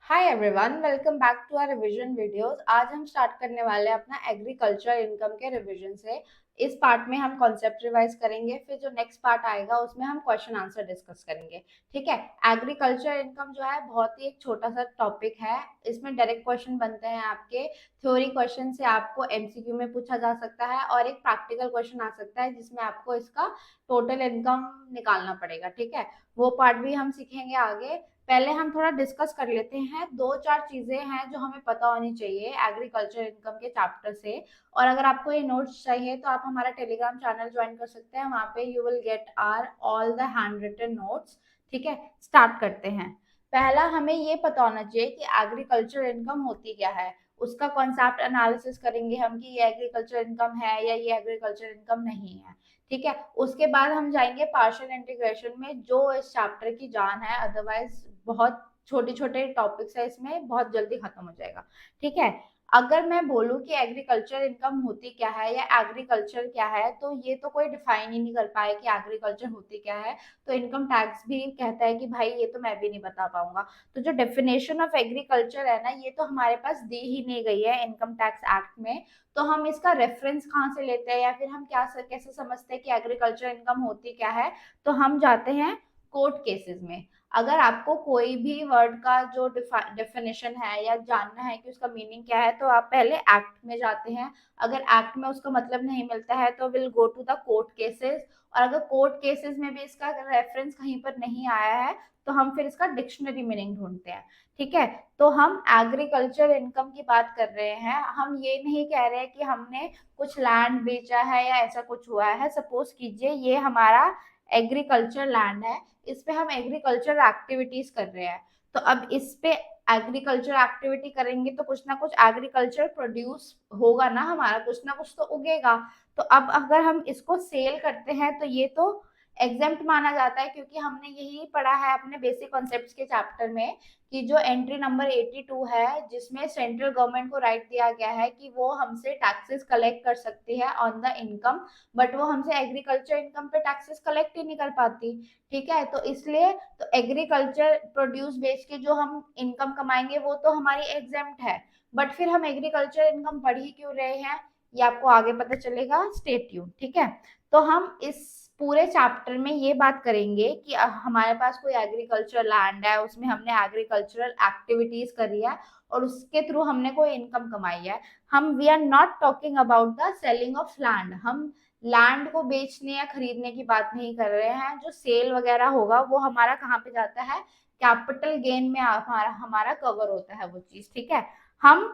Hi everyone, welcome back to our revision videos. आज हम start करने वाले हैं अपना एग्रीकल्चर इनकम के रिवीजन से। इस पार्ट में हम कॉन्सेप्ट रिवाइज करेंगे, फिर जो नेक्स्ट पार्ट आएगा उसमें हम क्वेश्चन आंसर डिस्कस करेंगे। ठीक है। एग्रीकल्चर इनकम जो है बहुत ही एक छोटा सा टॉपिक है। इसमें डायरेक्ट क्वेश्चन बनते हैं आपके। थ्योरी क्वेश्चन से आपको एमसीक्यू में पूछा जा सकता है और एक प्रैक्टिकल क्वेश्चन आ सकता है जिसमें आपको इसका टोटल इनकम निकालना पड़ेगा। ठीक है, वो पार्ट भी हम सीखेंगे आगे। पहले हम थोड़ा डिस्कस कर लेते हैं, दो चार चीजें हैं जो हमें पता होनी चाहिए एग्रीकल्चर इनकम के चैप्टर से। और अगर आपको ये नोट्स चाहिए तो आप हमारा टेलीग्राम चैनल ज्वाइन कर सकते हैं, वहां पे you will get our all the handwritten notes. ठीक है, स्टार्ट करते हैं। पहला हमें ये पता होना चाहिए कि एग्रीकल्चर इनकम होती क्या है। उसका कॉन्सेप्ट एनालिसिस करेंगे हम कि ये एग्रीकल्चर इनकम है या ये एग्रीकल्चर इनकम नहीं है। ठीक है, उसके बाद हम जाएंगे पार्शियल इंटीग्रेशन में, जो इस चैप्टर की जान है। अदरवाइज बहुत छोटे छोटे टॉपिक्स है, इसमें बहुत जल्दी खत्म हो जाएगा। ठीक है, अगर मैं बोलूं कि एग्रीकल्चर इनकम होती क्या है या एग्रीकल्चर क्या है, तो ये तो कोई डिफाइन ही नहीं कर पाए कि एग्रीकल्चर होती क्या है। तो इनकम टैक्स भी कहता है कि भाई ये तो मैं भी नहीं बता पाऊंगा। तो जो डेफिनेशन ऑफ एग्रीकल्चर है ना, ये तो हमारे पास दी ही नहीं गई है इनकम टैक्स एक्ट में। तो हम इसका रेफरेंस कहाँ से लेते हैं या फिर हम कैसे समझते हैं कि एग्रीकल्चर इनकम होती क्या है। तो हम जाते हैं कोर्ट केसेस में। अगर आपको कोई भी वर्ड का जो डेफिनेशन है या जानना है कि उसका मीनिंग क्या है, तो आप पहले एक्ट में जाते हैं। अगर एक्ट में उसका मतलब नहीं मिलता है तो will go to the court cases. और अगर कोर्ट केसेस में भी इसका रेफरेंस कहीं पर नहीं आया है तो हम फिर इसका डिक्शनरी मीनिंग ढूंढते हैं। ठीक है, तो हम एग्रीकल्चर इनकम की बात कर रहे हैं, हम ये नहीं कह रहे हैं कि हमने कुछ लैंड बेचा है या ऐसा कुछ हुआ है। सपोज कीजिए ये हमारा एग्रीकल्चर लैंड है, इस पे हम एग्रीकल्चर एक्टिविटीज कर रहे हैं। तो अब इस पे एग्रीकल्चर एक्टिविटी करेंगे तो कुछ ना कुछ एग्रीकल्चर प्रोड्यूस होगा ना, हमारा कुछ ना कुछ तो उगेगा। तो अब अगर हम इसको सेल करते हैं तो ये तो एग्जेम्प्ट माना जाता है, क्योंकि हमने यही पढ़ा है अपने बेसिक कॉन्सेप्ट्स के चैप्टर में कि जो एंट्री नंबर 82 है, जिसमें सेंट्रल गवर्नमेंट को राइट दिया गया है कि वो हमसे टैक्सेस कलेक्ट कर सकती है ऑन द इनकम, बट वो हमसे एग्रीकल्चर इनकम पे टैक्सेस कलेक्ट ही नहीं कर पाती। ठीक है, तो इसलिए तो एग्रीकल्चर प्रोड्यूस बेच के जो हम इनकम कमाएंगे वो तो हमारी एग्जेम्प्ट है। बट फिर हम एग्रीकल्चर इनकम पढ़ ही क्यों रहे हैं, ये आपको आगे पता चलेगा। Stay tune. ठीक है, तो हम इस पूरे चैप्टर में ये बात करेंगे कि हमारे पास कोई एग्रीकल्चर लैंड है, उसमें हमने एग्रीकल्चरल एक्टिविटीज करी है और उसके थ्रू हमने कोई इनकम कमाई है। हम we are not talking about the selling of land. हम लैंड को बेचने या खरीदने की बात नहीं कर रहे हैं। जो सेल वगैरह होगा वो हमारा कहाँ पे जाता है, कैपिटल गेन में हमारा हमारा कवर होता है वो चीज। ठीक है, हम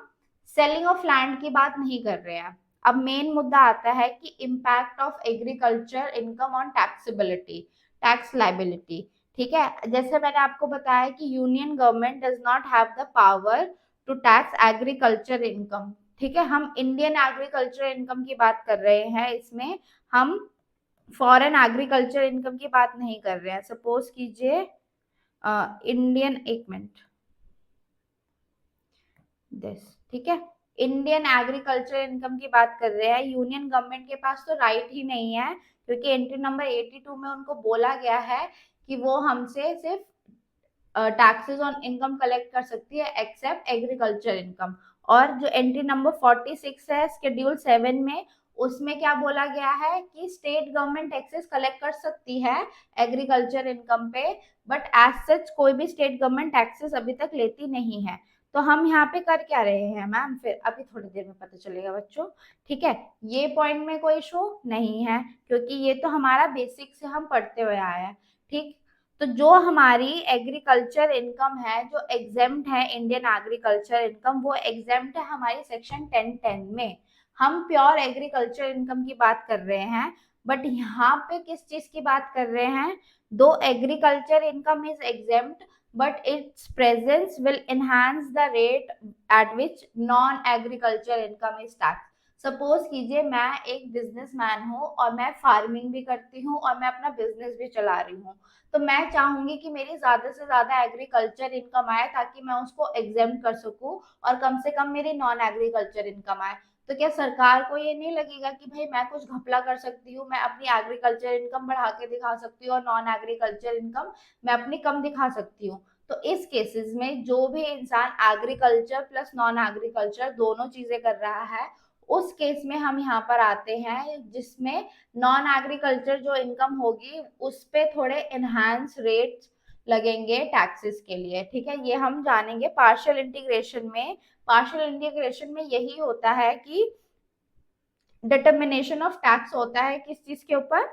सेलिंग ऑफ लैंड की बात नहीं कर रहे हैं। अब मेन मुद्दा आता है कि impact of agriculture income on taxability, tax liability. ठीक है, जैसे मैंने आपको बताया कि union government does not have the power to tax agriculture income. ठीक है, हम इंडियन एग्रीकल्चर इनकम की बात कर रहे हैं, इसमें हम फॉरेन एग्रीकल्चर इनकम की बात नहीं कर रहे हैं। सपोज कीजिए इंडियन, एक मिनट, दिस। ठीक है, इंडियन एग्रीकल्चर इनकम की बात कर रहे हैं। यूनियन गवर्नमेंट के पास तो राइट ही नहीं है, क्योंकि एंट्री नंबर 82 में उनको बोला गया है कि वो हमसे सिर्फ टैक्सेस ऑन इनकम कलेक्ट कर सकती है एक्सेप्ट एग्रीकल्चर इनकम। और जो एंट्री नंबर 46 है शेड्यूल 7 में, उसमें क्या बोला गया है कि स्टेट गवर्नमेंट टैक्सेस कलेक्ट कर सकती है एग्रीकल्चर इनकम पे, बट एज सच कोई भी स्टेट गवर्नमेंट टैक्सेस अभी तक लेती नहीं है। तो हम यहाँ पे कर क्या रहे हैं मैम, फिर अभी थोड़ी देर में पता चलेगा बच्चों। ठीक है, ये पॉइंट में कोई इशू नहीं है, क्योंकि ये तो हमारा बेसिक से हम पढ़ते हुए आए हैं। ठीक, तो जो हमारी एग्रीकल्चर इनकम है, जो एग्जेम्प्ट है इंडियन एग्रीकल्चर इनकम, वो एग्जेम्प्ट है हमारी सेक्शन 1010 में। हम प्योर एग्रीकल्चर इनकम की बात कर रहे हैं, बट यहाँ पे किस चीज की बात कर रहे हैं, दो agriculture income is exempt but its presence will enhance the rate at which non agriculture income is taxed। Suppose कीजिए मैं एक बिजनेसमैन हूँ और मैं फार्मिंग भी करती हूँ और मैं अपना बिजनेस भी चला रही हूँ। तो मैं चाहूंगी कि मेरी ज्यादा से ज्यादा एग्रीकल्चर इनकम आए ताकि मैं उसको एग्जेम्प्ट कर सकूं और कम से कम मेरी नॉन एग्रीकल्चर इनकम आए। तो क्या सरकार को ये नहीं लगेगा कि भाई मैं कुछ घपला कर सकती हूँ, मैं अपनी एग्रीकल्चर इनकम बढ़ा के दिखा सकती हूँ और नॉन एग्रीकल्चर इनकम मैं अपनी कम दिखा सकती हूँ। तो इस केसेस में जो भी इंसान एग्रीकल्चर प्लस नॉन एग्रीकल्चर दोनों चीजें कर रहा है, उस केस में हम यहाँ पर आते हैं जिसमें नॉन एग्रीकल्चर जो इनकम होगी उस पे थोड़े एनहांस रेट लगेंगे टैक्सेस के लिए। ठीक है, ये हम जानेंगे पार्शियल इंटीग्रेशन में। पार्शियल इंटीग्रेशन में यही होता है कि डिटर्मिनेशन ऑफ टैक्स होता है किस चीज के ऊपर,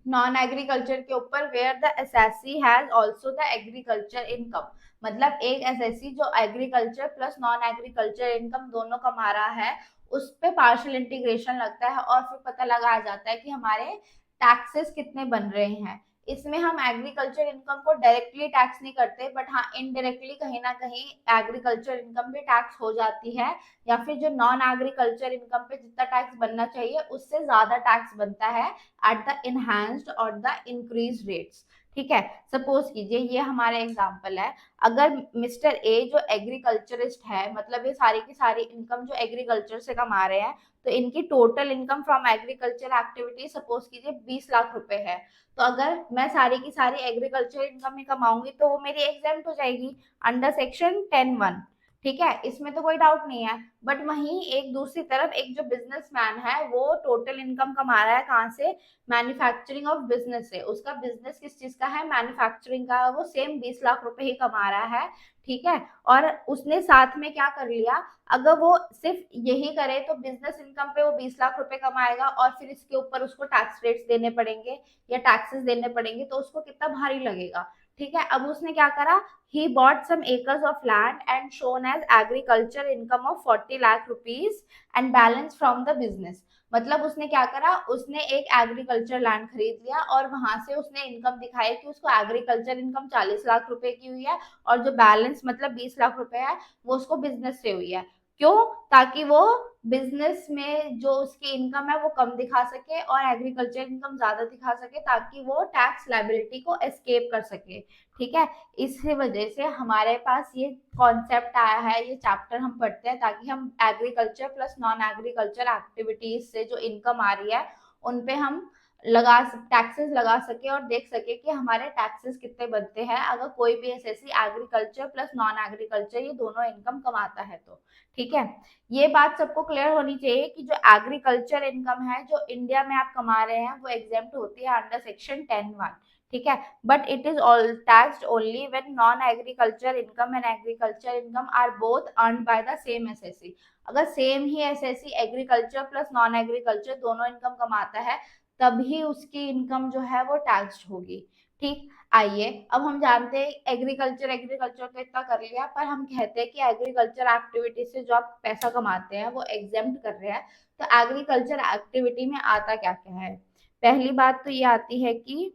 नॉन एग्रीकल्चर के ऊपर, where the SSC has also the agriculture income. मतलब एक एसएससी जो agriculture plus non agriculture income दोनों कमा रहा है, उस पे पार्शियल इंटीग्रेशन लगता है और फिर पता लगाया जाता है कि हमारे टैक्सेस कितने बन रहे हैं। इसमें हम एग्रीकल्चर इनकम को डायरेक्टली टैक्स नहीं करते, बट हाँ इनडायरेक्टली कहीं ना कहीं एग्रीकल्चर इनकम पे टैक्स हो जाती है, या फिर जो नॉन एग्रीकल्चर इनकम पे जितना टैक्स बनना चाहिए उससे ज्यादा टैक्स बनता है एट द इनहैंस्ड और द इंक्रीज रेट्स। ठीक है, सपोज कीजिए ये हमारा एग्जांपल है, अगर मिस्टर ए जो एग्रीकल्चरिस्ट है, मतलब ये सारी की सारी इनकम जो एग्रीकल्चर से कमा रहे हैं, तो इनकी total income from agriculture activity suppose कीजिए 20 लाख रुपए है। तो अगर मैं सारी की सारी एग्रीकल्चर इनकम ही कमाऊंगी तो वो मेरी एग्जेम्प्ट हो जाएगी अंडर सेक्शन 10(1). ठीक है, इसमें तो कोई डाउट नहीं है। बट वहीं एक दूसरी तरफ एक जो बिजनेसमैन है वो टोटल इनकम कमा रहा है कहाँ से, मैन्युफैक्चरिंग ऑफ बिजनेस से। उसका बिजनेस किस चीज का है, मैन्युफैक्चरिंग का, वो सेम 20 लाख रुपए ही कमा रहा है। ठीक है, और उसने साथ में क्या कर लिया, अगर वो सिर्फ यही करे तो बिजनेस इनकम पे वो 20 लाख रुपए कमाएगा और फिर इसके ऊपर उसको टैक्स रेट्स देने पड़ेंगे या टैक्सेस देने पड़ेंगे, तो उसको कितना भारी लगेगा। ठीक है, अब उसने क्या करा, he bought some acres of land and shown as agriculture income of 40 lakh rupees and balance from the business। मतलब उसने क्या करा, उसने एक एग्रीकल्चर लैंड खरीद लिया और वहां से उसने इनकम दिखाई कि उसको एग्रीकल्चर इनकम 40 लाख रुपए की हुई है, और जो बैलेंस मतलब 20 लाख रुपए है वो उसको बिजनेस से हुई है। क्यों, ताकि वो बिजनेस में जो उसकी इनकम है वो कम दिखा सके और एग्रीकल्चर इनकम ज्यादा दिखा सके, ताकि वो टैक्स लायबिलिटी को एस्केप कर सके। ठीक है, इसी वजह से हमारे पास ये कॉन्सेप्ट आया है, ये चैप्टर हम पढ़ते हैं ताकि हम agriculture plus non agriculture activities से जो इनकम आ रही है उन पे हम टैक्सेस लगा सके और देख सके कि हमारे टैक्सेस कितने बनते हैं अगर कोई भी SSC agriculture plus non agriculture ये दोनों इनकम कमाता है तो। ठीक है, ये बात सबको क्लियर होनी चाहिए कि जो एग्रीकल्चर इनकम है जो इंडिया में आप कमा रहे हैं वो एग्जेम्प्ट होती है अंडर सेक्शन 10(1). ठीक है, but it is all taxed only when non-agriculture income and agriculture income are both earned by the same SSC। अगर सेम ही SSC agriculture plus non agriculture दोनों इनकम कमाता है तभी उसकी इनकम जो है वो टैक्स्ड होगी। ठीक, आइए अब हम जानते हैं एग्रीकल्चर एग्रीकल्चर तो इतना कर लिया, पर हम कहते हैं कि एग्रीकल्चर एक्टिविटी से जो आप पैसा कमाते हैं वो एग्जेम्प्ट कर रहे हैं, तो एग्रीकल्चर एक्टिविटी में आता क्या क्या है। पहली बात तो ये आती है कि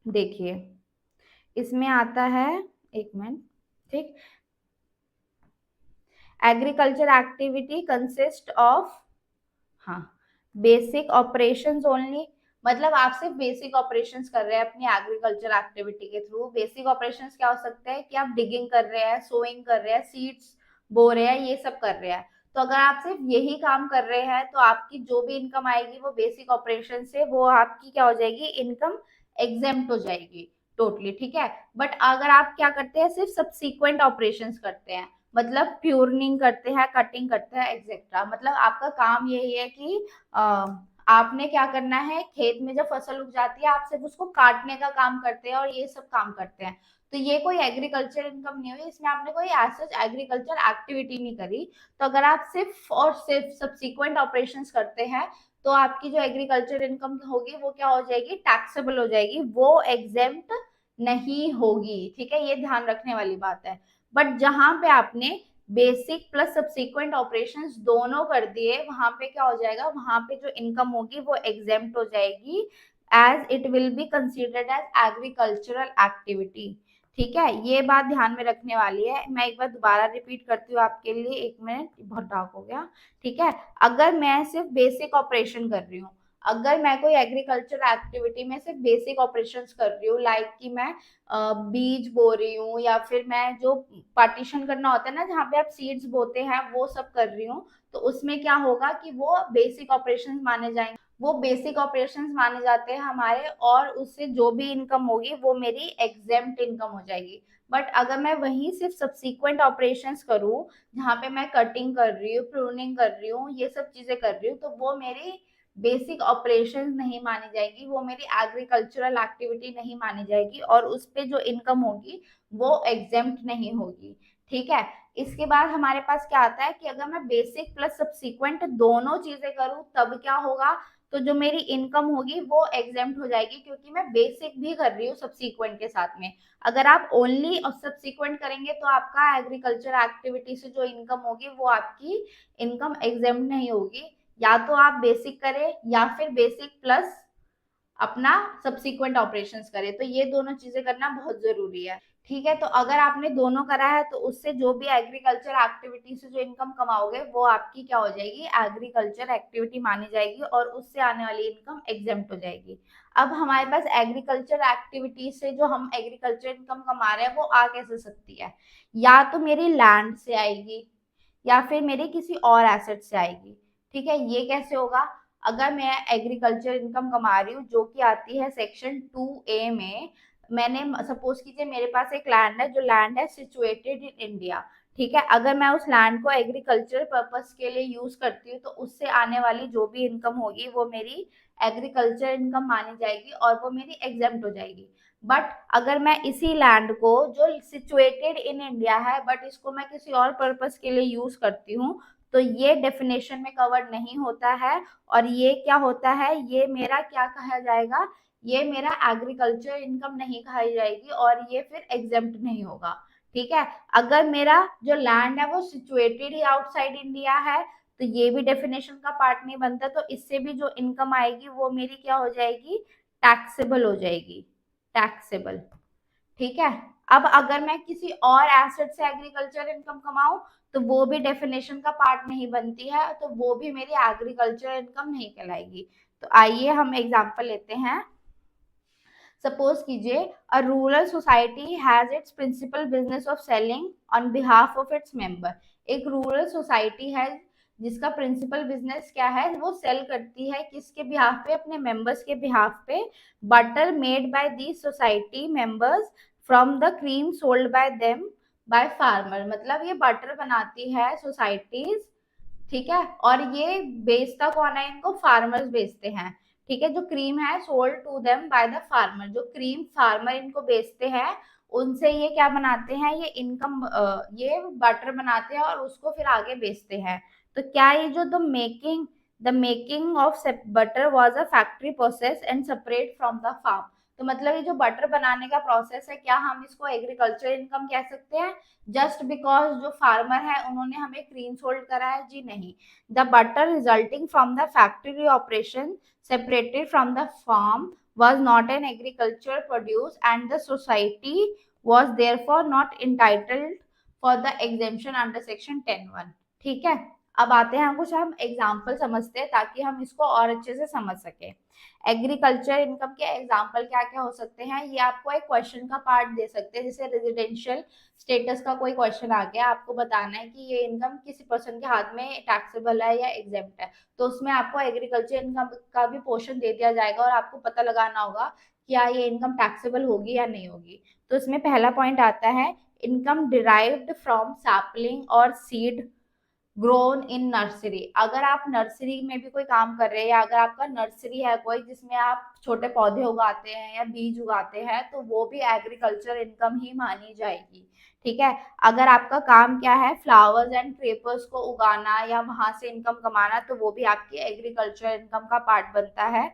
देखिए इसमें आता है, एक मिनट, ठीक, एग्रीकल्चर एक्टिविटी कंसिस्ट ऑफ, हाँ, बेसिक ऑपरेशंस ओनली। मतलब आप सिर्फ बेसिक ऑपरेशंस कर रहे हैं अपनी एग्रीकल्चर एक्टिविटी के थ्रू। बेसिक ऑपरेशंस क्या हो सकते हैं कि आप डिगिंग कर रहे हैं, सोइंग कर रहे हैं, सीड्स बो रहे हैं, ये सब कर रहे हैं। तो अगर आप सिर्फ यही काम कर रहे हैं तो आपकी जो भी इनकम आएगी वो बेसिक ऑपरेशन से, वो आपकी क्या हो जाएगी, इनकम एग्जेम्प्ट हो जाएगी टोटली। ठीक है, बट अगर आप क्या करते हैं, सिर्फ सब्सिक्वेंट ऑपरेशंस करते हैं, मतलब प्यूरनिंग करते हैं, कटिंग करते हैं, एक्सेट्रा, मतलब आपका काम यही है कि आपने क्या करना है, खेत में जब फसल उग जाती है आप सिर्फ उसको काटने का काम करते हैं और ये सब काम करते हैं। तो ये कोई एग्रीकल्चर इनकम नहीं हुई, इसमें आपने कोई एज एग्रीकल्चर एक्टिविटी नहीं करी। तो अगर आप सिर्फ और सिर्फ सब्सिक्वेंट ऑपरेशंस करते हैं तो आपकी जो एग्रीकल्चर इनकम होगी वो क्या हो जाएगी, टैक्सेबल हो जाएगी, वो एग्जेम्प्ट नहीं होगी। ठीक है, ये ध्यान रखने वाली बात है। बट जहां पे आपने बेसिक प्लस सब्सिक्वेंट ऑपरेशंस दोनों कर दिए वहां पे क्या हो जाएगा, वहां पे जो इनकम होगी वो एग्जेम्प्ट हो जाएगी, as it will be considered as agricultural activity. ठीक है, ये बात ध्यान में रखने वाली है। मैं एक बार दोबारा रिपीट करती हूँ आपके लिए, एक मिनट, बहुत डार्क हो गया। ठीक है, अगर मैं सिर्फ बेसिक ऑपरेशन कर रही हूँ, अगर मैं कोई एग्रीकल्चर एक्टिविटी में सिर्फ बेसिक ऑपरेशंस कर रही हूँ, लाइक कि मैं बीज बो रही हूँ या फिर मैं जो पार्टीशन करना होता है ना जहाँ पे आप सीड्स बोते हैं वो सब कर रही हूँ, तो उसमें क्या होगा कि वो बेसिक ऑपरेशंस माने जाएंगे। वो बेसिक ऑपरेशंस माने जाते हैं हमारे, और उससे जो भी इनकम होगी वो मेरी एग्जेम्प्ट इनकम हो जाएगी। बट अगर मैं वहीं सिर्फ सब्सीक्वेंट ऑपरेशंस करूं, जहाँ पे मैं कटिंग कर रही हूँ, प्रूनिंग कर रही हूँ, ये सब चीजें कर रही हूँ, तो वो मेरी बेसिक ऑपरेशंस नहीं मानी जाएगी, वो मेरी एग्रीकल्चरल एक्टिविटी नहीं मानी जाएगी, और उस पे जो इनकम होगी वो एग्जेम्प्ट नहीं होगी। ठीक है। इसके बाद हमारे पास क्या आता है कि अगर मैं बेसिक प्लस सब्सीक्वेंट दोनों चीजें करूं तब क्या होगा, तो जो मेरी इनकम होगी वो एग्जेम्प्ट हो जाएगी, क्योंकि मैं बेसिक भी कर रही हूँ सब्सीक्वेंट के साथ में। अगर आप ओनली सब्सीक्वेंट करेंगे तो आपका एग्रीकल्चर एक्टिविटी से जो इनकम होगी वो आपकी इनकम एग्जेम्प्ट नहीं होगी। या तो आप बेसिक करें या फिर बेसिक प्लस अपना सब्सीक्वेंट ऑपरेशंस करें, तो ये दोनों चीजें करना बहुत जरूरी है। ठीक है। तो अगर आपने दोनों करा है तो उससे जो भी एग्रीकल्चर एक्टिविटी से जो इनकम कमाओगे वो आपकी क्या हो जाएगी, एग्रीकल्चर एक्टिविटी मानी जाएगी, और उससे आने वाली इनकम एग्जेम्प्ट हो जाएगी। अब हमारे पास एग्रीकल्चर एक्टिविटी से जो हम एग्रीकल्चर इनकम कमा रहे हैं वो आ कैसे सकती है, या तो मेरी लैंड से आएगी या फिर मेरे किसी और एसेट से आएगी। ठीक है। ये कैसे होगा, अगर मैं एग्रीकल्चर इनकम कमा रही हूँ जो कि आती है सेक्शन 2A में, मैंने सपोज कीजिए मेरे पास एक लैंड है, जो लैंड है सिचुएटेड इन इंडिया। ठीक है। अगर मैं उस लैंड को एग्रीकल्चर पर्पस के लिए यूज करती हूँ तो उससे आने वाली जो भी इनकम होगी वो मेरी एग्रीकल्चर इनकम मानी जाएगी, और वो मेरी एग्जेम्प्ट हो जाएगी। बट अगर मैं इसी लैंड को, जो सिचुएटेड इन इंडिया है बट इसको मैं किसी और पर्पस के लिए यूज करती हूँ, तो ये डेफिनेशन में कवर्ड नहीं होता है, और ये क्या होता है, ये मेरा क्या कहा जाएगा, ये मेरा एग्रीकल्चर इनकम नहीं कहाई जाएगी, और ये फिर एग्जेम्प्ट नहीं होगा। ठीक है। अगर मेरा जो लैंड है वो सिचुएटेड ही आउटसाइड इंडिया है, तो ये भी डेफिनेशन का पार्ट नहीं बनता, तो इससे भी जो इनकम आएगी वो मेरी क्या हो जाएगी, टैक्सेबल हो जाएगी, टैक्सेबल। ठीक है। अब अगर मैं किसी और एसेट से एग्रीकल्चर इनकम कमाऊं तो वो भी डेफिनेशन का पार्ट नहीं बनती है, तो वो भी मेरी एग्रीकल्चर इनकम नहीं कहलाएगी। तो आइए हम एग्जांपल लेते हैं। सपोज कीजिए, a rural society has its principal business of selling on behalf of its member. एक रूरल सोसाइटी है जिसका प्रिंसिपल बिजनेस क्या है, वो सेल करती है किसके बिहाफ पे, अपने मेंबर्स के बिहाफ पे, butter made by the society members from the cream sold by them by farmer. मतलब ये बटर बनाती है सोसाइटीज। ठीक है। और ये बेचता कौन है, इनको फार्मर्स बेचते हैं। ठीक है। जो क्रीम है sold to them by the farmer, जो क्रीम फार्मर इनको बेचते हैं, उनसे ये क्या बनाते हैं, ये इनकम, ये बटर बनाते हैं और उसको फिर आगे बेचते हैं। तो क्या ये जो the making of butter was a factory process and separate from the farm. तो मतलब ये जो बटर बनाने का प्रोसेस है, क्या हम इसको एग्रीकल्चर इनकम कह सकते हैं, जस्ट बिकॉज जो फार्मर है उन्होंने हमें क्रीम सोल्ड करा है? जी नहीं। The butter resulting from the factory operation separated from the farm was not an agricultural produce and the society was therefore not entitled for the exemption under section 10(1). ठीक है। अब आते हैं, कुछ हम एग्जाम्पल समझते हैं ताकि हम इसको और अच्छे से समझ सके। एग्रीकल्चर इनकम के एग्जाम्पल क्या क्या हो सकते हैं, ये आपको एक क्वेश्चन का पार्ट दे सकते हैं। जैसे रेजिडेंशियल स्टेटस का कोई क्वेश्चन आ गया, आपको बताना है कि ये इनकम किसी पर्सन के हाथ में टैक्सेबल है या एग्जेम्प्ट है, तो उसमें आपको एग्रीकल्चर इनकम का भी पोर्शन दे दिया जाएगा, और आपको पता लगाना होगा क्या ये इनकम टैक्सेबल होगी या नहीं होगी। तो इसमें पहला पॉइंट आता है, इनकम डिराइव्ड फ्रॉम सैपलिंग और सीड ग्रोन इन नर्सरी। अगर आप नर्सरी में भी कोई काम कर रहे हैं, या अगर आपका नर्सरी है कोई जिसमें आप छोटे पौधे उगाते हैं या बीज उगाते हैं, तो वो भी एग्रीकल्चर इनकम ही मानी जाएगी। ठीक है। अगर आपका काम क्या है, फ्लावर्स एंड क्रेपर्स को उगाना या वहां से इनकम कमाना, तो वो भी आपकी एग्रीकल्चर इनकम का पार्ट बनता है।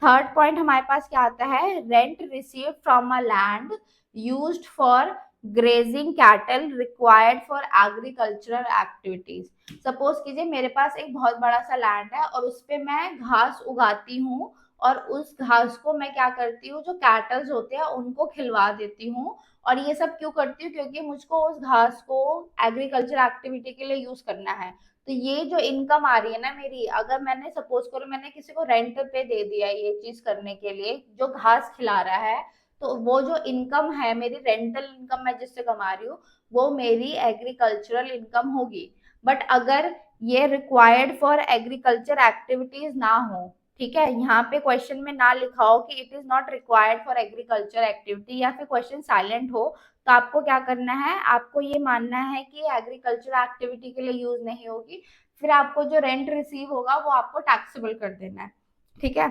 थर्ड पॉइंट हमारे पास क्या आता है, rent receive from a land used for grazing cattle required for agricultural activities. Suppose कीजिए मेरे पास एक बहुत बड़ा सा लैंड है और उस पे मैं घास उगाती हूँ, और उस घास को मैं क्या करती हूँ, जो कैटल्स होते हैं उनको खिलवा देती हूँ। और ये सब क्यों करती हूँ, क्योंकि मुझको उस घास को एग्रीकल्चर एक्टिविटी के लिए यूज करना है। तो ये जो इनकम आ रही है ना मेरी, अगर मैंने सपोज करो मैंने किसी को रेंट पे दे दिया ये चीज करने के लिए, जो घास खिला रहा है, तो वो जो इनकम है मेरी, रेंटल इनकम मैं जिससे कमा रही हूँ, वो मेरी एग्रीकल्चरल इनकम होगी। बट अगर ये रिक्वायर्ड फॉर एग्रीकल्चर एक्टिविटीज ना हो, ठीक है, यहाँ पे क्वेश्चन में ना लिखा हो कि it is not required for agriculture activity, या फिर क्वेश्चन साइलेंट हो, तो आपको क्या करना है, आपको ये मानना है कि एग्रीकल्चर एक्टिविटी के लिए यूज नहीं होगी, फिर आपको जो रेंट रिसीव होगा वो आपको टैक्सेबल कर देना है। ठीक है,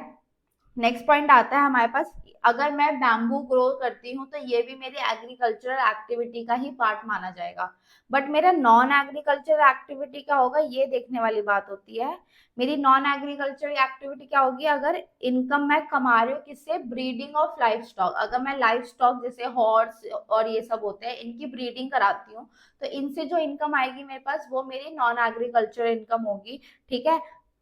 नेक्स्ट पॉइंट आता है हमारे पास, अगर मैं बैम्बू ग्रो करती हूँ तो ये भी मेरी एग्रीकल्चरल एक्टिविटी का ही पार्ट माना जाएगा। बट मेरा नॉन एग्रीकल्चरल एक्टिविटी क्या होगा, ये देखने वाली बात होती है। मेरी नॉन एग्रीकल्चरल एक्टिविटी क्या होगी, अगर इनकम मैं कमा रही हूँ किससे, ब्रीडिंग ऑफ लाइफ स्टॉक, अगर मैं लाइफ स्टॉक जैसे हॉर्स और ये सब होते हैं इनकी ब्रीडिंग कराती हूँ, तो इनसे जो इनकम आएगी मेरे पास वो मेरी नॉन एग्रीकल्चरल इनकम होगी। ठीक है,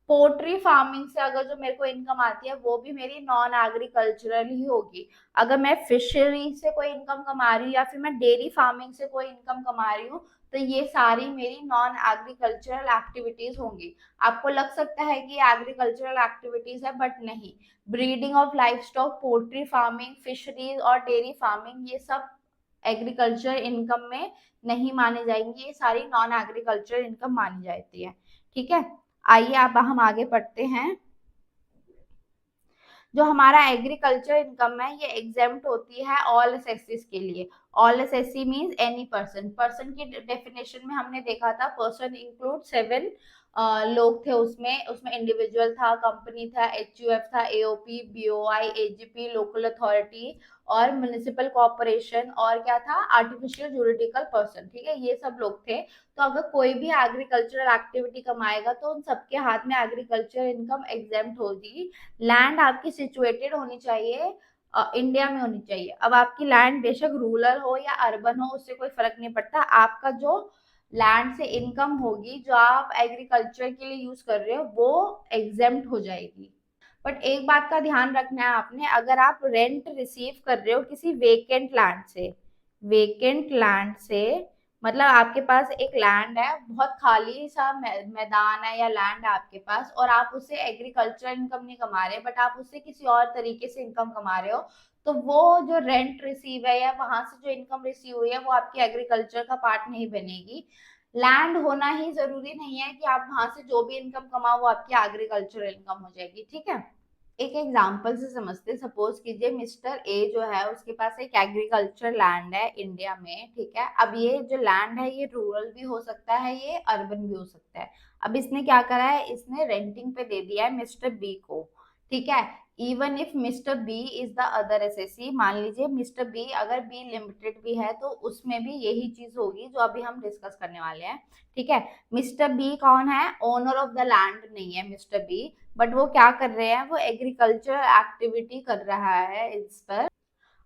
पोल्ट्री फार्मिंग से अगर जो मेरे को इनकम आती है वो भी मेरी नॉन एग्रीकल्चरल ही होगी। अगर मैं फिशरी से कोई इनकम कमा रही हूँ या फिर मैं डेयरी फार्मिंग से कोई इनकम कमा रही हूँ, तो ये सारी मेरी नॉन एग्रीकल्चरल एक्टिविटीज होंगी। आपको लग सकता है कि एग्रीकल्चरल एक्टिविटीज है, बट नहीं। Breeding of life stock, poultry farming, fisheries और डेयरी फार्मिंग, ये सब एग्रीकल्चर इनकम में नहीं माने जाएंगे, ये सारी नॉन एग्रीकल्चर इनकम मानी जाती है। ठीक है, आइए अब हम आगे पढ़ते हैं। जो हमारा एग्रीकल्चर इनकम है ये एग्जेम्प्ट होती है ऑल एसएससीज के लिए। All SSC means any person. Person की डेफिनेशन में हमने देखा था पर्सन इंक्लूड 7 लोग थे, उसमें उसमें इंडिविजुअल था, कंपनी था, एचयूएफ था, AOP, BOI, AGP, local authority और म्युनिसिपल कॉर्पोरेशन, और क्या था, आर्टिफिशियल जुरिडिकल पर्सन। ठीक है, ये सब लोग थे। तो अगर कोई भी एग्रीकल्चरल एक्टिविटी कमाएगा तो उन सबके हाथ में एग्रीकल्चर इनकम एग्जेम्प्ट होगी। लैंड आपकी सिचुएटेड होनी चाहिए, इंडिया में होनी चाहिए। अब आपकी लैंड बेशक रूरल हो या अर्बन हो, उससे कोई फर्क नहीं पड़ता, आपका जो लैंड से इनकम होगी जो आप एग्रीकल्चर के लिए यूज कर रहे हो वो एग्जेम्प्ट हो जाएगी। बट एक बात का ध्यान रखना है आपने, अगर आप रेंट रिसीव कर रहे हो किसी वेकेंट लैंड से, वेकेंट लैंड से मतलब आपके पास एक लैंड है, बहुत खाली सा मैदान है या लैंड है आपके पास, और आप उससे एग्रीकल्चर इनकम नहीं कमा रहे, बट आप उससे किसी और तरीके से इनकम कमा रहे हो, तो वो जो रेंट रिसीव है या वहां से जो इनकम रिसीव हुई है वो आपकी एग्रीकल्चर का पार्ट नहीं बनेगी। लैंड होना ही जरूरी नहीं है कि आप वहां से जो भी इनकम कमाओ वो आपकी एग्रीकल्चर इनकम हो जाएगी। ठीक है, एक एग्जाम्पल से समझते, सपोज कीजिए मिस्टर ए जो है उसके पास एक एग्रीकल्चर लैंड है इंडिया में। ठीक है, अब ये जो लैंड है ये रूरल भी हो सकता है, ये अर्बन भी हो सकता है। अब इसने क्या करा है, इसने रेंटिंग पे दे दिया है मिस्टर बी को। ठीक है, even if mister B is the other SSC, मान लीजिए मिस्टर बी अगर बी लिमिटेड भी है तो उसमें भी यही चीज होगी जो अभी हम डिस्कस करने वाले हैं। ठीक है, मिस्टर बी कौन है, ओनर ऑफ द लैंड नहीं है मिस्टर बी, बट वो क्या कर रहे हैं, वो एग्रीकल्चर एक्टिविटी कर रहा है इस पर।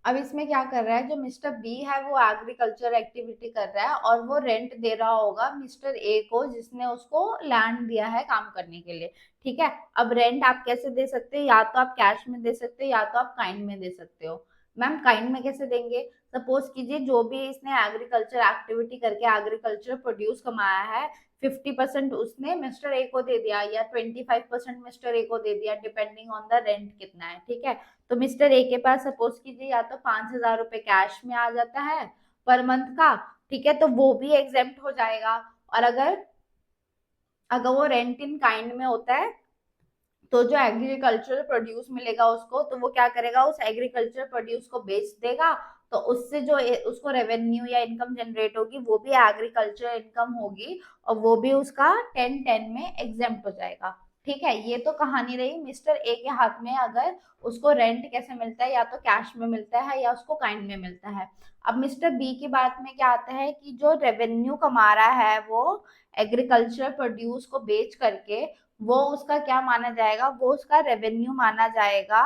अब इसमें क्या कर रहा है, जो मिस्टर बी है वो एग्रीकल्चर एक्टिविटी कर रहा है और वो रेंट दे रहा होगा मिस्टर ए को जिसने उसको लैंड दिया है काम करने के लिए। ठीक है, अब रेंट आप कैसे दे सकते हैं, या तो आप कैश में दे सकते हो या तो आप काइंड में दे सकते हो। मैम काइंड में कैसे देंगे, सपोज कीजिए जो भी इसने एग्रीकल्चर एक्टिविटी करके एग्रीकल्चर प्रोड्यूस कमाया है, 50% उसने मिस्टर ए को दे दिया या 25% मिस्टर ए को दे दिया, डिपेंडिंग ऑन द रेंट कितना है। ठीक है, तो मिस्टर ए के पास सपोज कीजिए या तो 5,000 रुपए कैश में आ जाता है पर मंथ का। ठीक है, तो वो भी एग्जेम्प्ट हो जाएगा। और अगर अगर वो रेंट इन काइंड में होता है तो जो एग्रीकल्चरल प्रोड्यूस मिलेगा उसको, तो वो क्या करेगा, उस एग्रीकल्चर प्रोड्यूस को बेच देगा, तो उससे जो उसको रेवेन्यू या इनकम जनरेट होगी वो भी एग्रीकल्चर इनकम होगी, और वो भी उसका 10-10 में एग्जेम्प्ट हो जाएगा। ठीक है, ये तो कहानी रही मिस्टर ए के हाथ में, अगर उसको रेंट कैसे मिलता है, या तो कैश में मिलता है या उसको काइंड में मिलता है। अब मिस्टर बी की बात में क्या आता है कि जो रेवेन्यू कमा रहा है वो एग्रीकल्चर प्रोड्यूस को बेच करके, वो उसका क्या माना जाएगा, वो उसका रेवेन्यू माना जाएगा,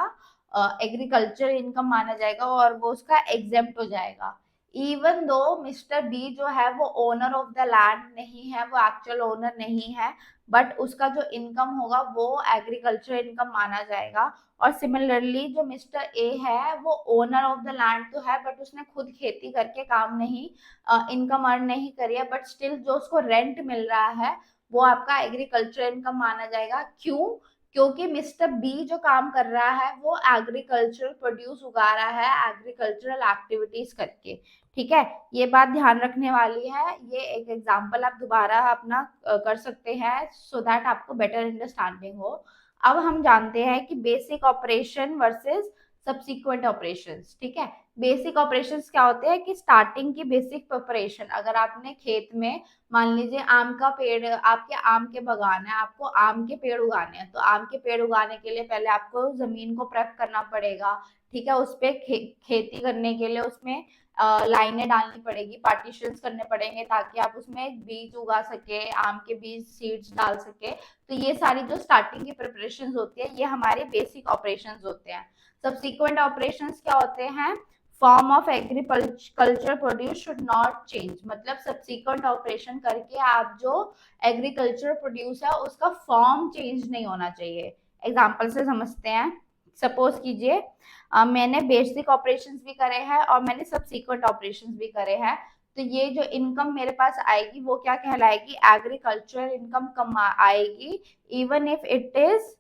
एग्रीकल्चर इनकम माना जाएगा, और वो उसका एग्जेम्प्ट हो जाएगा। इवन दो मिस्टर बी जो है वो ओनर ऑफ द लैंड नहीं है, वो एक्चुअल ओनर नहीं है, बट उसका जो इनकम होगा वो एग्रीकल्चर इनकम माना जाएगा। और सिमिलरली जो मिस्टर ए है वो ओनर ऑफ द लैंड तो है, बट उसने खुद खेती करके काम नहीं, इनकम अर्न नहीं करी है, बट स्टिल जो उसको रेंट मिल रहा है वो आपका एग्रीकल्चर इनकम माना जाएगा। क्यों, क्योंकि मिस्टर बी जो काम कर रहा है वो एग्रीकल्चरल प्रोड्यूस उगा रहा है एग्रीकल्चरल एक्टिविटीज करके। ठीक है, ये बात ध्यान रखने वाली है, ये एक एग्जांपल आप दोबारा अपना कर सकते हैं सो दैट आपको बेटर अंडरस्टैंडिंग हो। अब हम जानते हैं कि basic operation versus subsequent operations. ठीक है, बेसिक ऑपरेशंस क्या होते हैं कि स्टार्टिंग की बेसिक प्रिपरेशन। अगर आपने खेत में मान लीजिए आम का पेड़, आपके आम के बागान है, आपको आम के पेड़ उगाने हैं, तो आम के पेड़ उगाने के लिए पहले आपको जमीन को प्रेप करना पड़ेगा। ठीक है, उस पे खेती करने के लिए उसमें लाइनें डालनी पड़ेगी, पार्टीशंस करने पड़ेंगे ताकि आप उसमें बीज उगा सके, आम के बीज सीड्स डाल सके। तो ये सारी जो स्टार्टिंग की प्रिपरेशंस होती है, ये हमारे बेसिक ऑपरेशंस होते हैं। सब्सीक्वेंट ऑपरेशंस क्या होते हैं? Form of agriculture produce should not change, मतलब सब्सीक्वेंट ऑपरेशन करके आप जो एग्रीकल्चर प्रोड्यूस है उसका फॉर्म चेंज नहीं होना चाहिए। एग्जाम्पल से समझते हैं। सपोज कीजिए मैंने बेसिक ऑपरेशंस भी करे हैं और मैंने सब्सीक्वेंट ऑपरेशंस भी करे हैं, तो ये जो इनकम मेरे पास आएगी वो क्या कहलाएगी? एग्रीकल्चरल इनकम कम आएगी, even if it is,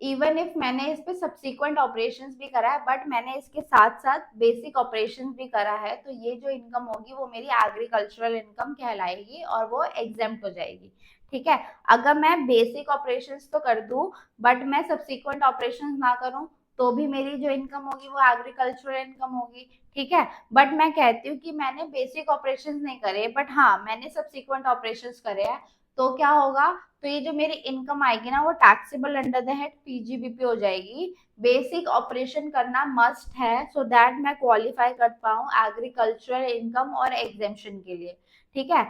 even if मैंने इस पे सब्सीक्वेंट ऑपरेशंस भी करा है, बट मैंने इसके साथ साथ बेसिक ऑपरेशंस भी करा है, तो ये जो इनकम होगी वो मेरी एग्रीकल्चरल इनकम कहलाएगी और वो एग्जेम्प्ट हो जाएगी। ठीक है, अगर मैं बेसिक ऑपरेशंस तो कर दूं बट मैं सब्सीक्वेंट ऑपरेशंस ना करूं, तो भी मेरी जो इनकम होगी वो एग्रीकल्चरल इनकम होगी। ठीक है, बट मैं कहती हूँ कि मैंने बेसिक ऑपरेशंस नहीं करे बट हाँ मैंने सब्सीक्वेंट ऑपरेशंस करे हैं, तो क्या होगा? तो ये जो मेरी इनकम आएगी ना वो taxable under the head PGBP हो जाएगी। बेसिक ऑपरेशन करना मस्ट है सो दैट मैं क्वालिफाई कर पाऊँ एग्रीकल्चरल इनकम और एग्जेम्पशन के लिए। ठीक है,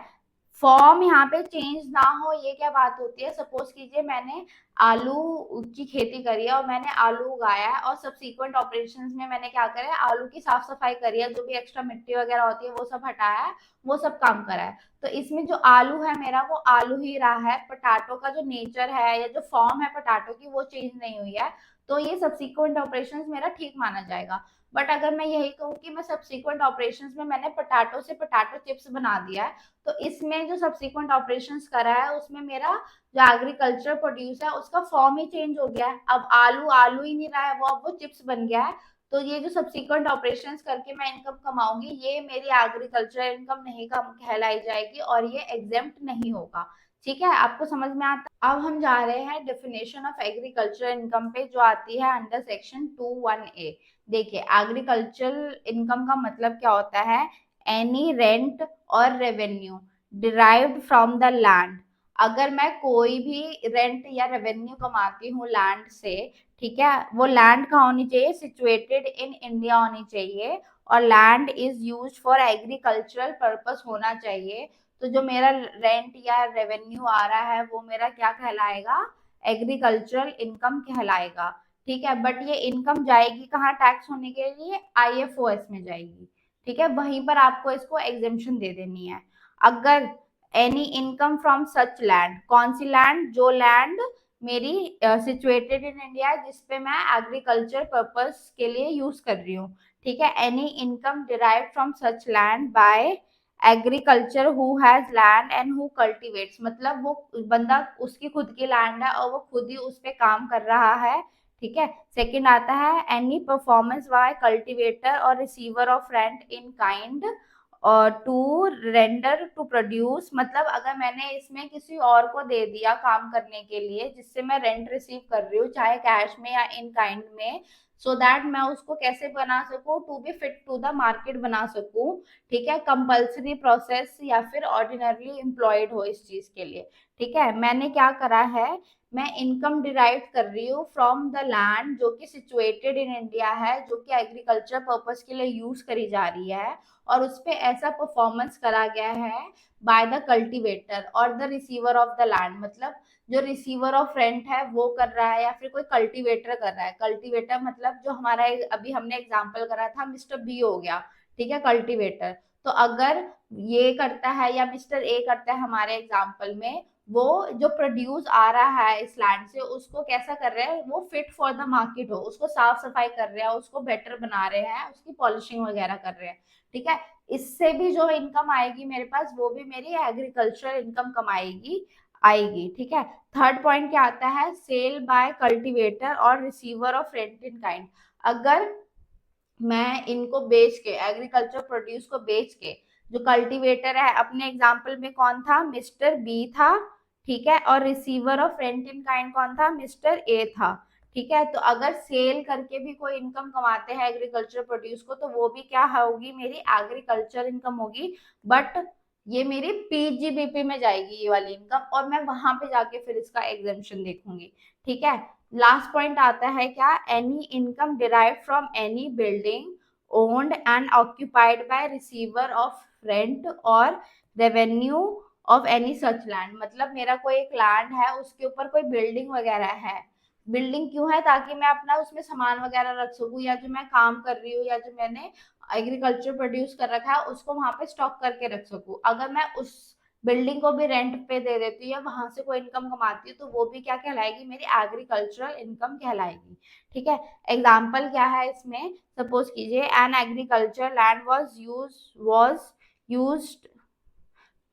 फॉर्म यहाँ पे चेंज ना हो, ये क्या बात होती है? सपोज कीजिए मैंने आलू की खेती करी है और मैंने आलू उगाया है और सब्सीक्वेंट ऑपरेशंस में मैंने क्या करा है? आलू की साफ सफाई करी है, जो भी एक्स्ट्रा मिट्टी वगैरह होती है वो सब हटाया है, वो सब काम करा है। तो इसमें जो आलू है मेरा वो आलू ही रहा है, पोटैटो का जो नेचर है या जो फॉर्म है पोटैटो की वो चेंज नहीं हुई है, तो ये सब्सीक्वेंट ऑपरेशंस मेरा ठीक माना जाएगा। बट अगर मैं यही कहूँ कि मैं सब्सीक्वेंट ऑपरेशंस में मैंने पोटैटो से पोटैटो चिप्स बना दिया है, तो इसमें जो सब्सीक्वेंट ऑपरेशंस करा है उसमें मेरा जो एग्रीकल्चर प्रोड्यूस है उसका फॉर्म ही चेंज हो गया है। अब आलू आलू ही नहीं रहा है, वो अब वो चिप्स बन गया है। तो ये जो सब्सीक्वेंट ऑपरेशंस करके मैं इनकम कमाऊंगी, ये मेरी एग्रीकल्चर इनकम नहीं कम कहलाई जाएगी और ये एग्जेम्प्ट नहीं होगा। ठीक है, आपको समझ में आता? अब हम जा रहे हैं डेफिनेशन ऑफ एग्रीकल्चर इनकम पे, जो आती है अंडर सेक्शन 21A। देखिए, एग्रीकल्चर इनकम का मतलब क्या होता है? एनी रेंट और revenue derived from the land. अगर मैं कोई भी रेंट या रेवेन्यू कमाती हूँ लैंड से, ठीक है, वो लैंड कहाँ होनी चाहिए? सिचुएटेड इन इंडिया होनी चाहिए और land is use for agricultural purpose होना चाहिए। तो जो मेरा रेंट या रेवेन्यू आ रहा है वो मेरा क्या कहलाएगा? एग्रीकल्चरल इनकम कहलाएगा। ठीक है, बट ये इनकम जाएगी कहाँ टैक्स होने के लिए? आईएफओएस में जाएगी। ठीक है, वहीं पर आपको इसको एग्जेम्पशन दे देनी है। अगर any income from such land, कौन सी लैंड? जो लैंड मेरी सिचुएटेड इन इंडिया है, जिसपे मैं एग्रीकल्चर पर्पस के लिए यूज कर रही हूँ। ठीक है, any income derive from such land bye agriculture who has land and who cultivates, मतलब वो बंदा, उसकी खुद की लैंड है और वो खुद ही उस पे काम कर रहा है। ठीक है, सेकंड आता है एनी परफॉर्मेंस बाय कल्टिवेटर और receiver of rent in kind और टू रेंडर टू प्रोड्यूस, मतलब अगर मैंने इसमें किसी और को दे दिया काम करने के लिए जिससे मैं रेंट रिसीव कर रही हूँ, चाहे कैश में या इन काइंड में, सो दैट मैं उसको कैसे बना सकूँ? To be fit to the market बना सकूँ। ठीक है, कंपल्सरी प्रोसेस या फिर ऑर्डिनरली एम्प्लॉयड हो इस चीज के लिए। ठीक है, मैंने क्या करा है? मैं इनकम डिराइव कर रही हूँ फ्रॉम द लैंड जो कि सिचुएटेड इन इंडिया है, जो कि एग्रीकल्चर पर्पस के लिए यूज करी जा रही है और उस पे ऐसा परफॉर्मेंस करा गया है बाय द कल्टीवेटर और the receiver of the land, मतलब जो रिसीवर ऑफ रेंट है वो कर रहा है या फिर कोई कल्टीवेटर कर रहा है। कल्टीवेटर मतलब जो हमारा अभी हमने एग्जांपल करा था मिस्टर बी हो गया। ठीक है, कल्टीवेटर। तो अगर ये करता है या मिस्टर ए करता है हमारे एग्जांपल में, वो जो प्रोड्यूस आ रहा है इस लैंड से उसको कैसा कर रहे हैं? वो फिट फॉर द मार्केट हो, उसको साफ सफाई कर रहे हैं, उसको बेटर बना रहे हैं, उसकी पॉलिशिंग वगैरह कर रहे हैं। ठीक है, इससे भी जो इनकम आएगी मेरे पास वो भी मेरी एग्रीकल्चरल इनकम कमाएगी आएगी। ठीक है, थर्ड पॉइंट क्या आता है? सेल बाय कल्टीवेटर और receiver of rent in kind. अगर मैं इनको बेच के, एग्रीकल्चर प्रोड्यूस को बेच के, जो कल्टीवेटर है अपने एग्जांपल में कौन था? मिस्टर बी था। ठीक है, और receiver of rent in kind कौन था, मिस्टर ए था। ठीक है, तो अगर सेल करके भी कोई इनकम कमाते हैं एग्रीकल्चर प्रोड्यूस को, तो वो भी क्या होगी, मेरी एग्रीकल्चर इनकम होगी। बट ये मेरी पीजीबीपी में जाएगी ये वाली इनकम, और मैं वहां पे जाके फिर इसका एग्जेम्पशन देखूंगी। ठीक है, लास्ट पॉइंट आता है क्या, any income derive from any building owned and occupied by receiver of rent और revenue of any such land. मतलब मेरा कोई एक लैंड है, उसके ऊपर कोई बिल्डिंग वगैरह है। बिल्डिंग क्यों है, ताकि मैं अपना उसमें सामान वगैरह रख सकूं, या जो मैं काम कर रही हूँ या जो मैंने एग्रीकल्चर प्रोड्यूस कर रखा है उसको वहां पे स्टॉक करके रख सकूं। अगर मैं उस बिल्डिंग को भी रेंट पे दे देती हूँ या वहां से कोई इनकम कमाती हूँ, तो वो भी क्या कहलाएगी, मेरी एग्रीकल्चरल इनकम कहलाएगी। ठीक है, एग्जाम्पल क्या है इसमें, सपोज कीजिए an agriculture land was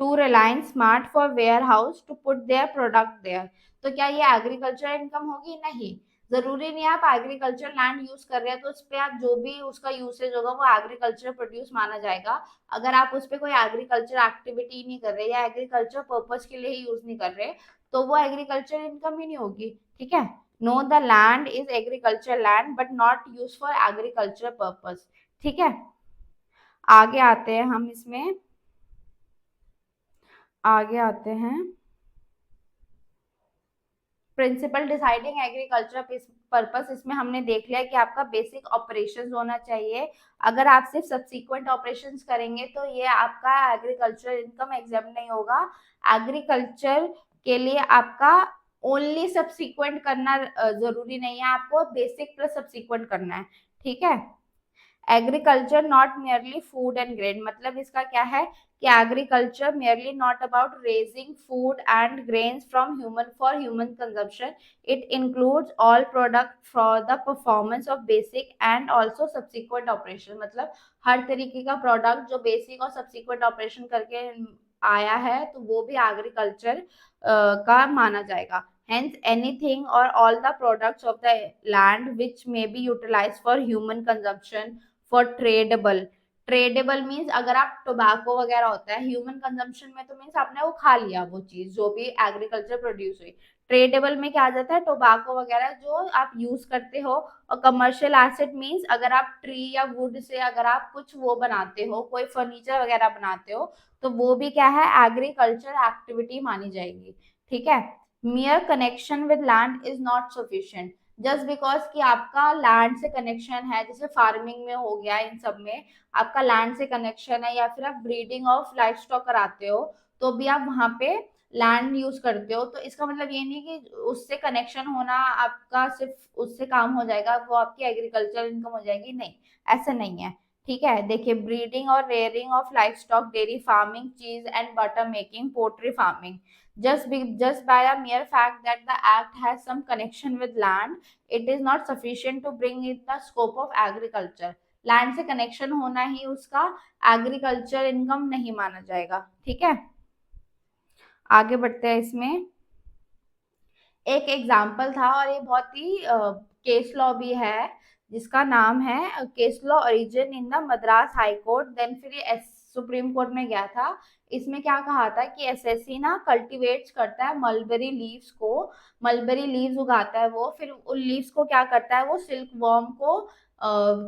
to Reliance smart for warehouse to put their product there. तो क्या ये एग्रीकल्चर इनकम होगी, नहीं। जरूरी नहीं है आप एग्रीकल्चर लैंड यूज कर रहे हैं तो उस पे आप जो भी उसका यूसेज होगा वो एग्रीकल्चर प्रोड्यूस माना जाएगा। अगर आप उस पे कोई एग्रीकल्चर एक्टिविटी नहीं कर रहे या एग्रीकल्चर पर्पज के लिए ही यूज नहीं कर रहे, तो वो एग्रीकल्चर इनकम ही नहीं होगी। ठीक है, know the land is agriculture land but not use for agriculture purpose. ठीक है, आगे आते हैं हम इसमें, आगे आते हैं प्रिंसिपल डिसाइडिंग एग्रीकल्चर पर्पस। इसमें हमने देख लिया कि आपका बेसिक ऑपरेशंस होना चाहिए। अगर आप सिर्फ सब्सिक्वेंट ऑपरेशंस करेंगे तो ये आपका एग्रीकल्चर इनकम एग्जाम नहीं होगा। एग्रीकल्चर के लिए आपका ओनली सब्सिक्वेंट करना जरूरी नहीं है, आपको बेसिक प्लस सब्सिक्वेंट करना है। ठीक है, agriculture not merely food and grain, मतलब इसका क्या है कि agriculture merely not about raising food and grains from human for human consumption, it includes all product for the performance of basic and also subsequent operation. मतलब हर तरीके का product जो basic और सब्सिक्वेंट ऑपरेशन करके आया है तो वो भी एग्रीकल्चर का माना जाएगा। Hence, anything or all the products of the land which may be utilized for human consumption for tradable। Tradable means अगर आप टोबैको वगैरह होता है ह्यूमन कंजम्पशन में, तो मीन्स आपने वो खा लिया वो चीज जो भी एग्रीकल्चर प्रोड्यूस हुई। ट्रेडेबल में क्या आ जाता है, टोबैको वगैरह जो आप यूज करते हो। और कमर्शियल एसेट मीन्स अगर आप ट्री या वुड से अगर आप कुछ वो बनाते हो, कोई फर्नीचर वगैरह बनाते हो, तो वो भी क्या है, एग्रीकल्चर एक्टिविटी मानी जाएगी। ठीक है, mere connection with land is not sufficient। Just because कि आपका लैंड से कनेक्शन है, जैसे फार्मिंग में हो गया, इन सब में आपका लैंड से कनेक्शन है, या फिर आप ब्रीडिंग ऑफ लाइफ स्टॉक कराते हो तो भी आप वहां पे लैंड यूज करते हो, तो इसका मतलब ये नहीं कि उससे कनेक्शन होना आपका सिर्फ उससे काम हो जाएगा, वो आपकी एग्रीकल्चर इनकम हो जाएगी, नहीं, ऐसा नहीं है। ठीक है, देखिए ब्रीडिंग और rearing of livestock, dairy farming, cheese and butter making, poultry farming, just by a mere fact that the act has some connection with land, it is not sufficient to bring it the scope of agriculture। Land से connection होना ही उसका agriculture income नहीं माना जाएगा। ठीक है, आगे बढ़ते हैं इसमें। एक एग्जाम्पल था और ये बहुत ही केस लॉ भी है, जिसका नाम है case law origin in the Madras high court, then फिर ये सुप्रीम कोर्ट में गया था। इसमें क्या कहा था कि एसएससी ना कल्टीवेट्स करता है मलबेरी लीव्स को, मलबेरी लीव्स उगाता है वो, फिर उन लीव्स को क्या करता है, वो सिल्क वॉर्म को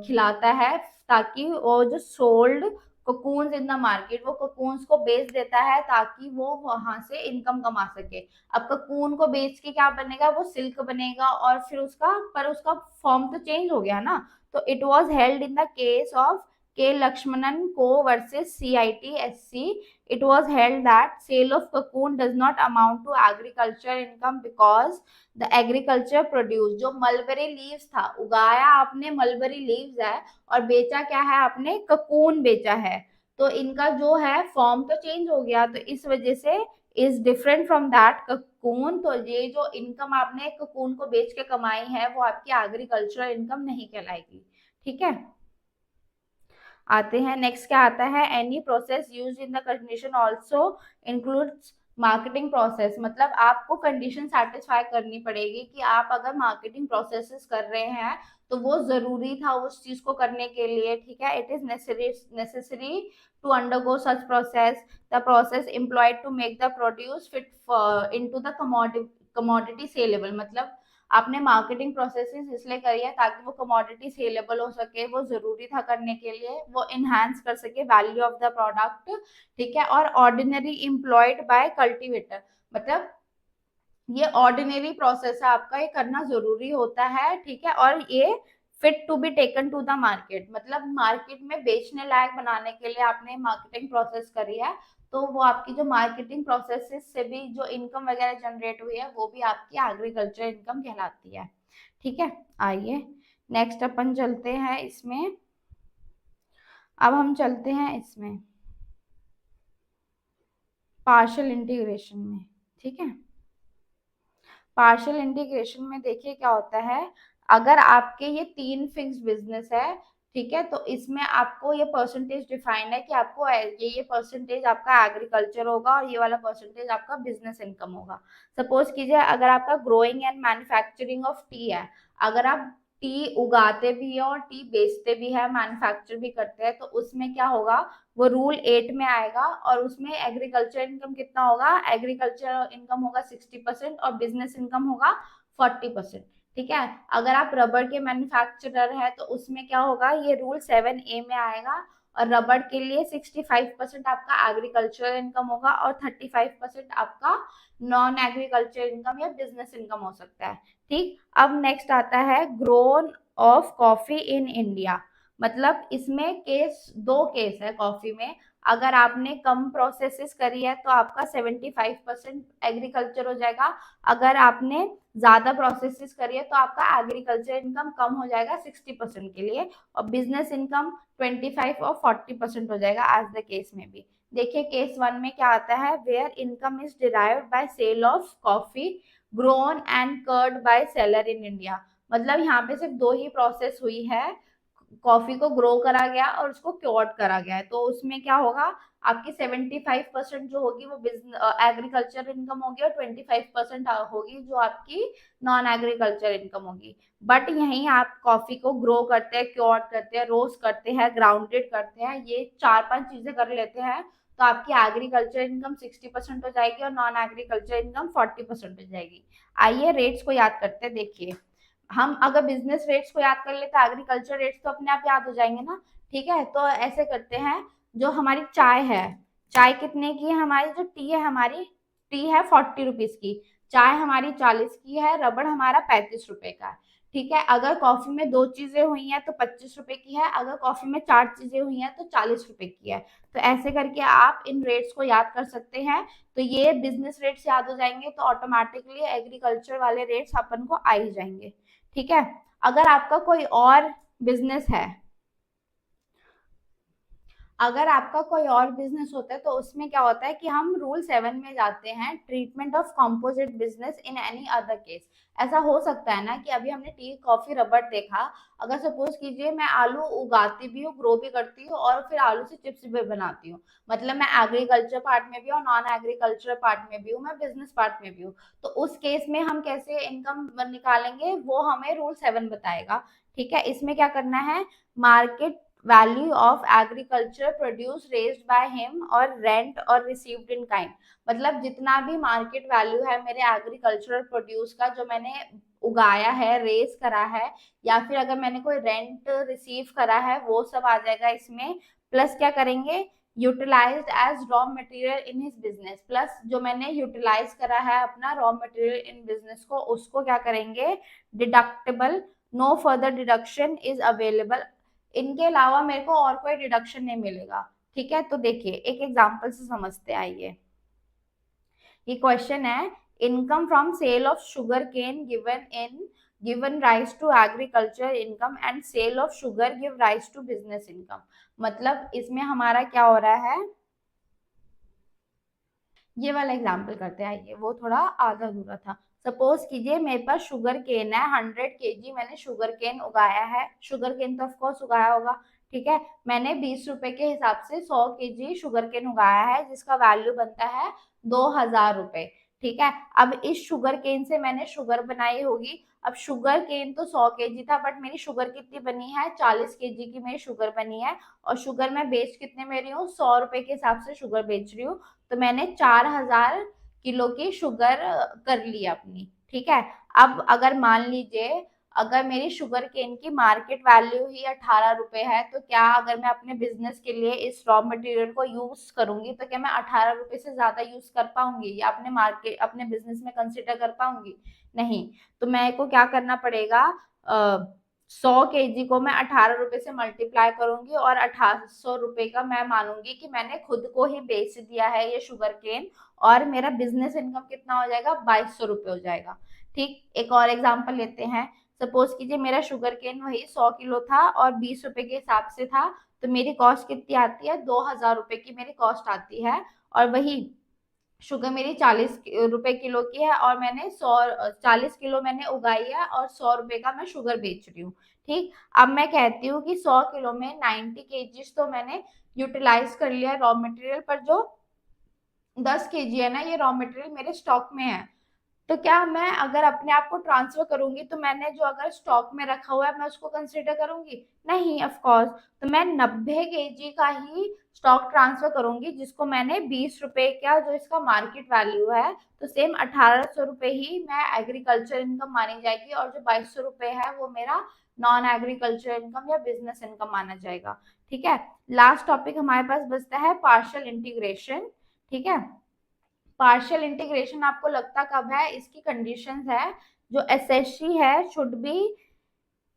खिलाता है, ताकि वो जो sold cocoons in the market, वो कोकून्स को बेच देता है ताकि वो वहां से इनकम कमा सके। अब ककून को बेच के क्या बनेगा, वो सिल्क बनेगा, और फिर उसका फॉर्म तो चेंज हो गया ना। तो it was held in the case of K Lakshmanan co versus CITSC। It was held that sale of cocoon does not amount to agriculture income because the agriculture produce, जो मलबेरी लीव्स था, उगाया आपने mulberry leaves है और बेचा क्या है आपने, ककून बेचा है। तो इनका जो है फॉर्म तो चेंज हो गया, तो इस वजह से is different from that cocoon. तो ये जो इनकम आपने ककून को बेच के कमाई है वो आपकी एग्रीकल्चरल इनकम नहीं कहलाएगी। ठीक है, आते हैं नेक्स्ट, क्या आता है, any process use in the condition also includes marketing process. मतलब आपको कंडीशन सेटिस्फाई करनी पड़ेगी कि आप अगर मार्केटिंग प्रोसेसेस कर रहे हैं तो वो जरूरी था उस चीज को करने के लिए, ठीक है। It is necessary to undergo such process, the process employed to make the produce fit into the commodity saleable. मतलब आपने मार्केटिंग प्रोसेसेस इसलिए करी है ताकि वो कमोडिटी सेलेबल हो सके, वो जरूरी था करने के लिए, वो इनहांस कर सके वैल्यू ऑफ द प्रोडक्ट, ठीक है। और ऑर्डिनरी एम्प्लॉयड बाय कल्टीवेटर, मतलब ये ऑर्डिनरी प्रोसेस है आपका, ये करना जरूरी होता है, ठीक है। और ये fit to be taken to the market, मतलब मार्केट में बेचने लायक बनाने के लिए आपने मार्केटिंग प्रोसेस करी है। तो वो आपकी जो मार्केटिंग प्रोसेस से भी जो इनकम वगैरह जनरेट हुई है वो भी आपकी एग्रीकल्चर इनकम कहलाती है, ठीक है। आइए नेक्स्ट अपन चलते हैं इसमें, अब हम चलते हैं इसमें पार्शियल इंटीग्रेशन में, ठीक है। पार्शियल इंटीग्रेशन में देखिए क्या होता है, अगर आपके ये 3 फिक्स बिजनेस है, ठीक है, तो इसमें आपको ये परसेंटेज डिफाइंड है कि आपको ये परसेंटेज आपका एग्रीकल्चर होगा और ये वाला परसेंटेज आपका बिजनेस इनकम होगा। सपोज कीजिए अगर आपका growing and manufacturing of T है, अगर आप टी उगाते भी है और टी बेचते भी है, मैन्युफैक्चर भी करते हैं, तो उसमें क्या होगा, वो रूल 8 में आएगा और उसमें एग्रीकल्चर इनकम कितना होगा, एग्रीकल्चर इनकम होगा 60% और बिजनेस इनकम होगा 40%, ठीक है। अगर आप रबर के मैन्युफैक्चरर है तो उसमें क्या होगा, ये रूल 7A में आएगा और रबर के लिए 65% आपका एग्रीकल्चर इनकम होगा और 35% आपका नॉन एग्रीकल्चर इनकम या बिजनेस इनकम हो सकता है, ठीक। अब नेक्स्ट आता है grown of coffee in India, मतलब इसमें दो केस है कॉफी में। अगर आपने कम प्रोसेसेस करी है तो आपका 75% एग्रीकल्चर हो जाएगा, अगर आपने ज्यादा प्रोसेसेस करी है तो आपका एग्रीकल्चर इनकम कम हो जाएगा 60% के लिए, और बिजनेस इनकम 25 और 40% हो जाएगा एज द केस में भी। देखिए केस 1 में क्या आता है, where income is derived by sale of coffee grown and cured by seller in India, मतलब यहाँ पे सिर्फ दो ही प्रोसेस हुई है, कॉफी को ग्रो करा गया और उसको क्योर्ड करा गया है, तो उसमें क्या होगा, आपकी 75% जो होगी वो एग्रीकल्चर इनकम होगी और 25% होगी जो आपकी नॉन एग्रीकल्चर इनकम होगी। बट यहीं आप कॉफी को ग्रो करते हैं, क्योर्ड करते हैं, रोस्ट करते हैं, ग्राउंडेड करते हैं, ये 4-5 चीजें कर लेते हैं, तो आपकी एग्रीकल्चर इनकम 60% हो जाएगी और नॉन एग्रीकल्चर इनकम 40% हो जाएगी। आइए रेट्स को याद करते हैं। देखिए हम अगर बिजनेस रेट्स को याद कर ले तो एग्रीकल्चर रेट्स तो अपने आप याद हो जाएंगे ना, ठीक है। तो ऐसे करते हैं, जो हमारी चाय है, चाय कितने की है हमारी, जो टी है हमारी, टी है 40 रुपीज की, चाय हमारी 40 की है, रबड़ हमारा 35 रुपए का है, ठीक है। अगर कॉफी में दो चीजें हुई हैं तो 25 रुपए की है, अगर कॉफी में 4 चीजें हुई हैं तो 40 रुपए की है। तो ऐसे करके आप इन रेट्स को याद कर सकते हैं, तो ये बिजनेस रेट्स याद हो जाएंगे तो ऑटोमेटिकली एग्रीकल्चर वाले रेट्स अपन को आ ही जाएंगे, ठीक है। अगर आपका कोई और बिजनेस है, अगर आपका कोई और बिजनेस होता है तो उसमें क्या होता है कि हम रूल 7 में जाते हैं, treatment of composite business in any other case. ऐसा हो सकता है ना कि अभी हमने टी कॉफी रबड़ देखा, अगर सपोज कीजिए मैं आलू उगाती भी हूँ, ग्रो भी करती हूँ और फिर आलू से चिप्स भी बनाती हूँ, मतलब मैं एग्रीकल्चर पार्ट में भी हूँ, नॉन एग्रीकल्चर पार्ट में भी हूँ, मैं बिजनेस पार्ट में भी हूँ, तो उस केस में हम कैसे इनकम निकालेंगे वो हमें रूल 7 बताएगा, ठीक है। इसमें क्या करना है, market value of agriculture produce raised by him और रेंट और रिसीव्ड इन काइंड, मतलब जितना भी मार्केट वैल्यू है मेरे एग्रीकल्चरल प्रोड्यूस का जो मैंने उगाया है, रेस करा है, या फिर अगर मैंने कोई रेंट रिसीव करा है वो सब आ जाएगा इसमें। प्लस क्या करेंगे, utilized as raw material in his business, plus जो मैंने यूटिलाइज करा है अपना रॉ मटेरियल इन बिजनेस को, उसको क्या करेंगे, deductible, no further deduction is available, इनके अलावा मेरे को और कोई डिडक्शन नहीं मिलेगा, ठीक है। तो देखिए एक एग्जांपल से समझते हैं, आइए। ये क्वेश्चन है, income from sale of sugar cane given rise to agriculture income and sale of sugar give rise to business income, मतलब इसमें हमारा क्या हो रहा है, ये वाला एग्जाम्पल करते हैं, आइए, वो थोड़ा आधा अधूरा था। सपोज कीजिए मेरे पास शुगर केन है, 100 kg मैंने शुगर केन उगाया है, शुगर केन तो ऑफकोर्स उगाया होगा, ठीक है। मैंने 20 रुपए के हिसाब से 100 kg शुगर केन उगाया है जिसका वैल्यू बनता है 2000 रुपए, ठीक है। अब इस शुगर केन से मैंने शुगर बनाई होगी। अब शुगर केन तो 100 केजी था, बट मेरी शुगर कितनी बनी है, 40 केजी की मेरी शुगर बनी है। और शुगर मैं बेच कितने में रही हूँ, 100 रुपए के हिसाब से शुगर बेच रही हूँ। तो मैंने 4000 किलो की शुगर कर ली अपनी। ठीक है। अब अगर मान लीजिए अगर मेरी शुगर केन की मार्केट वैल्यू ही 18 रुपए है, तो क्या अगर मैं अपने बिजनेस के लिए इस रॉ मटेरियल को यूज करूंगी तो क्या मैं 18 रुपए से ज्यादा यूज कर पाऊंगी या अपने मार्केट अपने बिजनेस में कंसिडर कर पाऊंगी? नहीं। तो मेरे को क्या करना पड़ेगा, 100 केजी को मैं 18 रुपए से मल्टीप्लाई करूंगी और 1800 रुपए का मैं मानूंगी कि मैंने खुद को ही बेच दिया है ये शुगर केन। और मेरा बिजनेस इनकम कितना हो जाएगा, 2200 रुपए हो जाएगा। ठीक। एक और एग्जाम्पल लेते हैं। सपोज कीजिए मेरा शुगर केन वही 100 किलो था और 20 रुपए के हिसाब से था। तो मेरी कॉस्ट कितनी आती है, 2000 रुपए की मेरी कॉस्ट आती है। और वही शुगर मेरी 40 रुपए किलो की है और मैंने 40 किलो मैंने उगाई है और 100 रुपए का मैं शुगर बेच रही हूँ। ठीक। अब मैं कहती हूँ कि 100 किलो में 90 केजीज तो मैंने यूटिलाइज कर लिया रॉ मटेरियल, पर जो 10 केजी है ना, ये रॉ मटेरियल मेरे स्टॉक में है। तो क्या मैं अगर अपने आप को ट्रांसफर करूंगी तो मैंने जो अगर स्टॉक में रखा हुआ है मैं उसको कंसिडर करूंगी? नहीं, ऑफ कोर्स। तो मैं 90 केजी का ही स्टॉक ट्रांसफर करूंगी जिसको मैंने 20 रुपए का जो इसका मार्केट वैल्यू है। तो सेम 1800 रुपए ही मैं एग्रीकल्चर इनकम मानी जाएगी और जो 2200 रुपए है वो मेरा नॉन एग्रीकल्चर इनकम या बिजनेस इनकम माना जाएगा। ठीक है। लास्ट टॉपिक हमारे पास बचता है पार्शियल इंटीग्रेशन। ठीक है। पार्शियल इंटीग्रेशन आपको लगता कब है, इसकी कंडीशंस है। जो एसएससी है शुड बी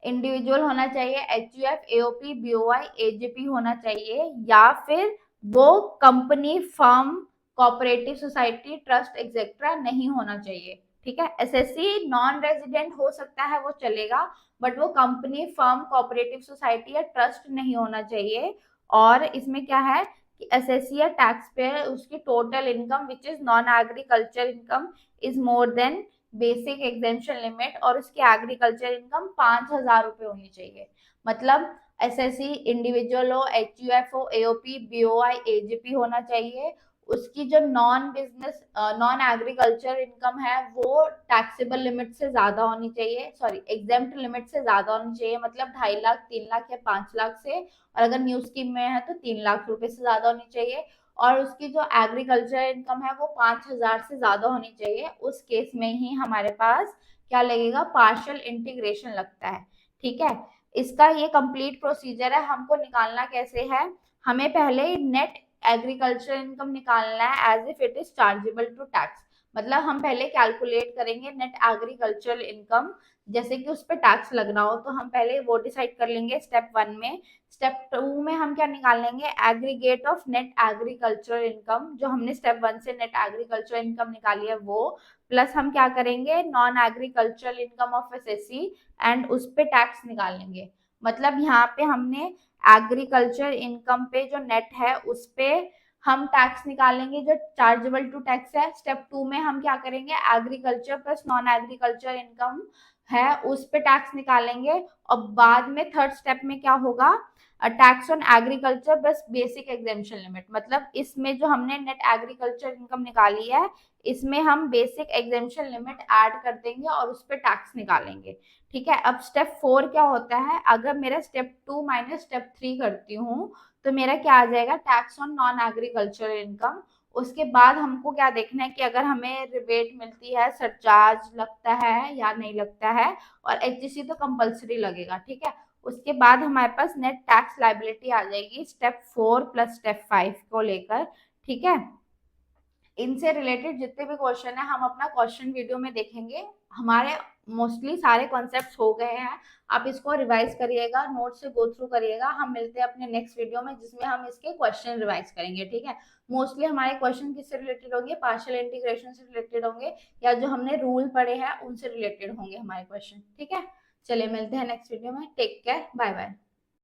इंडिविजुअल होना चाहिए, एचयूएफ, एओपी, बीओआई, एजेपी होना चाहिए, या फिर वो company, firm, cooperative society, trust etcetera नहीं होना चाहिए। ठीक है। एसएससी नॉन रेजिडेंट हो सकता है, वो चलेगा, बट वो कंपनी, फर्म, कोऑपरेटिव सोसाइटी या ट्रस्ट नहीं होना चाहिए। और इसमें क्या है कि एसएससी या टैक्स पेयर उसकी total income which is non agriculture income is more than basic exemption limit, और उसकी एग्रीकल्चर इनकम 5000 रुपए होनी चाहिए। मतलब एसएससी इंडिविजुअल हो, एचयूएफ हो, एओपी, बीओआई, एजीपी होना चाहिए। उसकी जो non business non agriculture income है वो टैक्सेबल लिमिट से ज्यादा होनी चाहिए, सॉरी एग्जेम्प्ट लिमिट से ज्यादा होनी चाहिए, मतलब 2.5 लाख, 3 लाख या 5 लाख से। और अगर न्यू स्कीम में है तो 3 लाख रुपए से ज्यादा होनी चाहिए। और उसकी जो एग्रीकल्चर इनकम है वो 5000 से ज्यादा होनी चाहिए। उस केस में ही हमारे पास क्या लगेगा, पार्शियल इंटीग्रेशन लगता है। ठीक है। इसका ये कंप्लीट प्रोसीजर है। हमको निकालना कैसे है, हमें पहले नेट एग्रीकल्चर इनकम निकालना है as if it is chargeable to tax. मतलब हम पहले कैलकुलेट करेंगे नेट एग्रीकल्चर इनकम, जैसे कि उस पर टैक्स लगना हो तो हम पहले वो डिसाइड कर लेंगे स्टेप 1 में। स्टेप 2 में हम क्या निकाल लेंगे, aggregate of net agriculture income, जो हमने स्टेप 1 से नेट एग्रीकल्चर इनकम निकाली है वो, प्लस हम क्या करेंगे, non agriculture income of SSC, and उस पे टैक्स निकाल लेंगे। मतलब यहाँ पे हमने एग्रीकल्चर इनकम पे जो नेट है उस पे हम टैक्स निकालेंगे जो चार्जेबल टू टैक्स है। स्टेप 2 में हम क्या करेंगे, agriculture plus non agriculture income है उस पे टैक्स निकालेंगे। और बाद में थर्ड स्टेप में क्या होगा, टैक्स ऑन एग्रीकल्चर बस बेसिक एग्जेम्पशन लिमिट। मतलब इसमें जो हमने नेट एग्रीकल्चर इनकम निकाली है इसमें हम बेसिक एग्जेम्पशन लिमिट ऐड कर देंगे और उस पर टैक्स निकालेंगे। ठीक है। अब स्टेप 4 क्या होता है, अगर मेरा स्टेप 2 माइनस स्टेप 3 करती हूँ तो मेरा क्या आ जाएगा, tax on non agriculture income. उसके बाद हमको क्या देखना है कि अगर हमें रिबेट मिलती है, सरचार्ज लगता है या नहीं लगता है, और एचजीसी तो कंपलसरी लगेगा। ठीक है। उसके बाद हमारे पास नेट टैक्स लाइबिलिटी आ जाएगी स्टेप 4 प्लस स्टेप 5 को लेकर। ठीक है। इनसे रिलेटेड जितने भी क्वेश्चन है हम अपना क्वेश्चन वीडियो में देखेंगे। हमारे मोस्टली सारे कॉन्सेप्ट्स हो गए हैं। आप इसको रिवाइज करिएगा, नोट से गो थ्रू करिएगा। हम मिलते हैं अपने नेक्स्ट वीडियो में जिसमें हम इसके क्वेश्चन रिवाइज करेंगे। ठीक है। मोस्टली हमारे क्वेश्चन किससे रिलेटेड होंगे, पार्शियल इंटीग्रेशन से रिलेटेड होंगे, या जो हमने रूल पढ़े हैं उनसे रिलेटेड होंगे हमारे क्वेश्चन। ठीक है। चलिए मिलते हैं नेक्स्ट वीडियो में। Take care, bye bye.